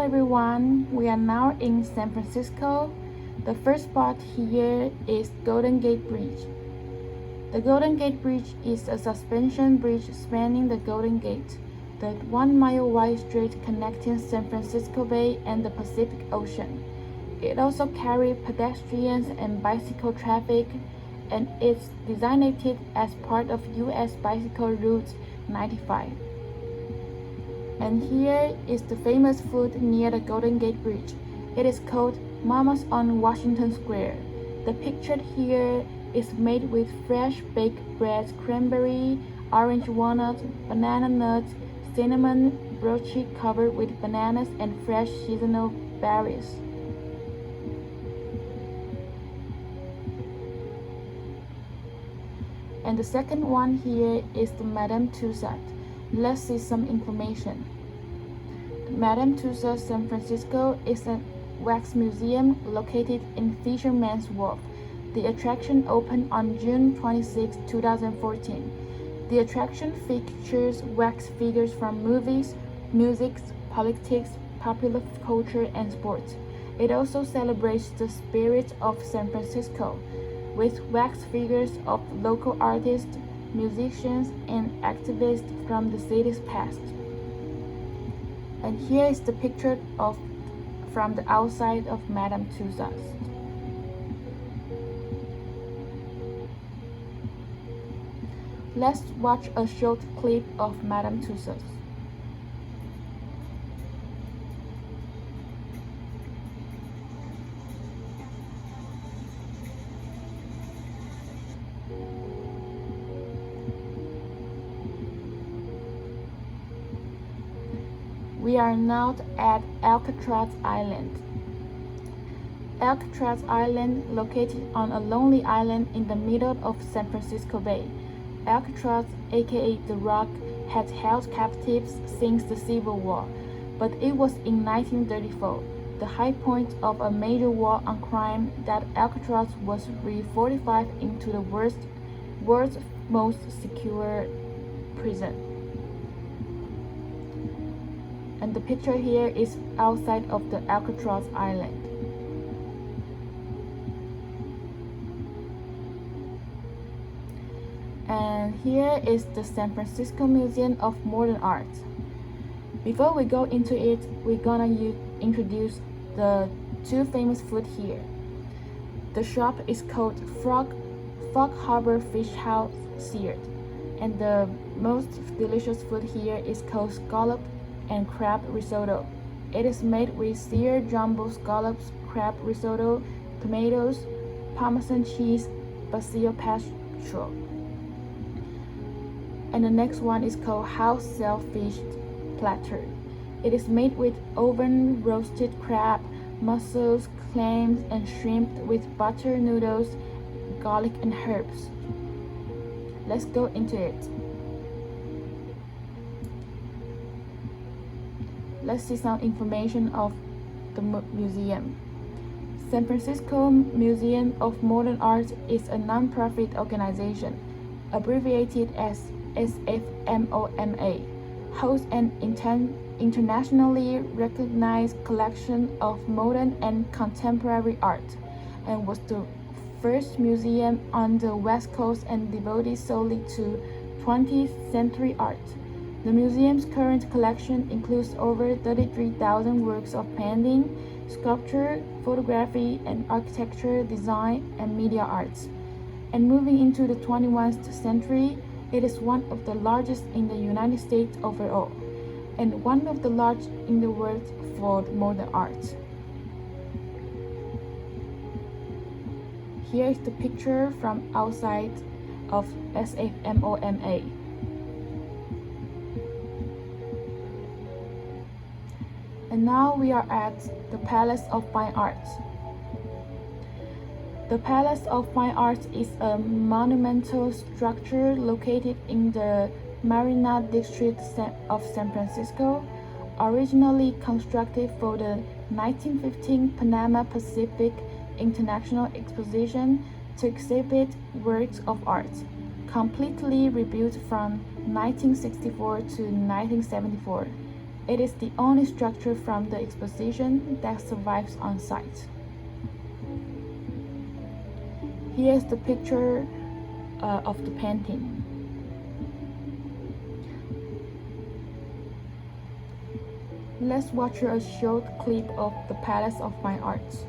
everyone, we are now in San Francisco. The first spot here is Golden Gate Bridge. The Golden Gate Bridge is a suspension bridge spanning the Golden Gate, the 1-mile wide strait connecting San Francisco Bay and the Pacific Ocean. It also carries pedestrians and bicycle traffic, and it's designated as part of U.S. Bicycle Route 95. And here is the famous food near the Golden Gate Bridge. It is called Mama's on Washington Square. The picture here is made with fresh baked bread, cranberry, orange walnut, banana nuts, cinnamon brooch covered with bananas and fresh seasonal berries. And the second one here is the Madame Tussauds. Let's see some information. Madame Tussauds San Francisco is a wax museum located in Fisherman's Wharf. The attraction opened on June 26, 2014. The attraction features wax figures from movies, music, politics, popular culture, and sports. It also celebrates the spirit of San Francisco, with wax figures of local artists, musicians, and activists from the city's past. And here is the picture from the outside of Madame Tussauds. Let's watch a short clip of Madame Tussauds. We are now at Alcatraz Island. Alcatraz Island, located on a lonely island in the middle of San Francisco Bay. Alcatraz, aka The Rock, had held captives since the Civil War, but it was in 1934, the high point of a major war on crime, that Alcatraz was refortified into the world's most secure prison. And the picture here is outside of the Alcatraz Island. And here is the San Francisco Museum of Modern Art. Befor we go into it, we're gonna introduce the two famous food here. The shop is called Fog Harbor Fish House Seared, and the most delicious food here is called scallop and crab risotto. It is made with seared jumbo scallops, crab risotto, tomatoes, Parmesan cheese, basil pesto. And the next one is called house shellfish platter. It is made with oven roasted crab, mussels, clams, and shrimp with butter, noodles, garlic, and herbs. Let's go into it. Let's see some information of the museum. San Francisco Museum of Modern Art is a non-profit organization, abbreviated as SFMOMA, hosts an internationally recognized collection of modern and contemporary art, and was the first museum on the West Coast and devoted solely to 20th century art. The museum's current collection includes over 33,000 works of painting, sculpture, photography, and architecture, design, and media arts. And moving into the 21st century, it is one of the largest in the United States overall, and one of the largest in the world for modern art. Here is the picture from outside of SFMOMA. And now we are at the Palace of Fine Arts. The Palace of Fine Arts is a monumental structure located in the Marina District of San Francisco, originally constructed for the 1915 Panama Pacific International Exposition to exhibit works of art, completely rebuilt from 1964 to 1974. It is the only structure from the exposition that survives on site. Here's the picture of the painting. Let's watch a short clip of the Palace of Fine Arts.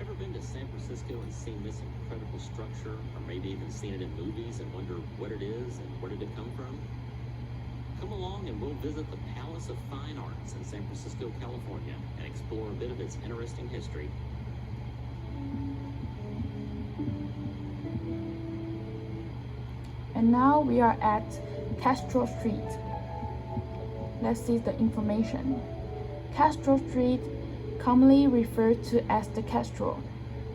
Ever been to San Francisco and seen this incredible structure, or maybe even seen it in movies and wonder what it is and where did it come from? Come along and we'll visit the Palace of Fine Arts in San Francisco, California, and explore a bit of its interesting history. And now we are at Castro Street. Let's see the information. Castro Street, commonly referred to as the Castro.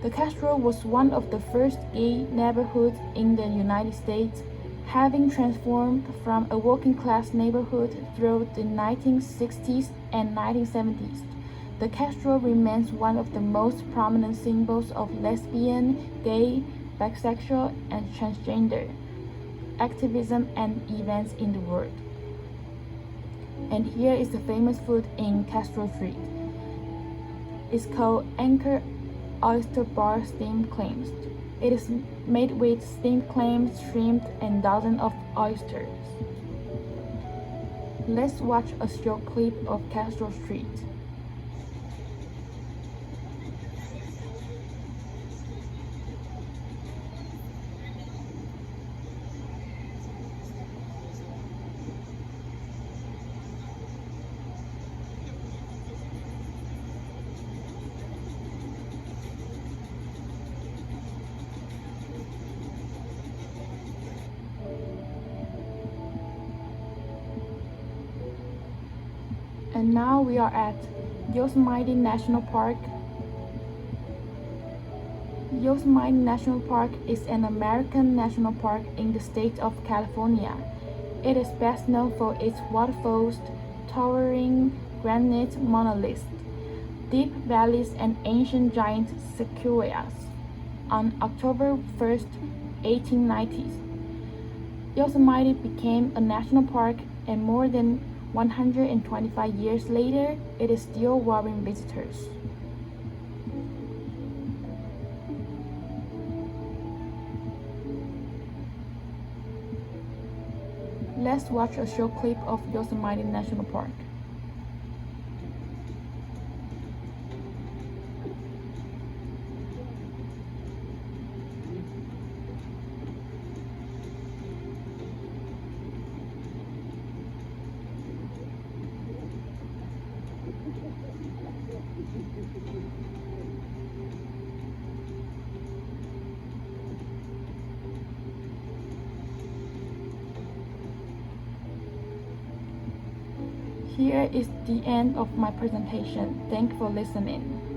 The Castro was one of the first gay neighborhoods in the United States, having transformed from a working-class neighborhood through the 1960s and 1970s. The Castro remains one of the most prominent symbols of lesbian, gay, bisexual, and transgender activism and events in the world. And here is the famous food in Castro Street. It's called Anchor Oyster Bar Steamed Clams. It is made with steamed clams, shrimp, and dozens of oysters. Let's watch a short clip of Castro Street. And now we are at Yosemite National Park. Yosemite National Park is an American national park in the state of California. It is best known for its waterfalls, towering granite monoliths, deep valleys, and ancient giant sequoias. On October 1st, 1890s, Yosemite became a national park, and more than 125 years later, it is still drawing visitors. Let's watch a short clip of Yosemite National Park. Here is the end of my presentation. Thank you for listening.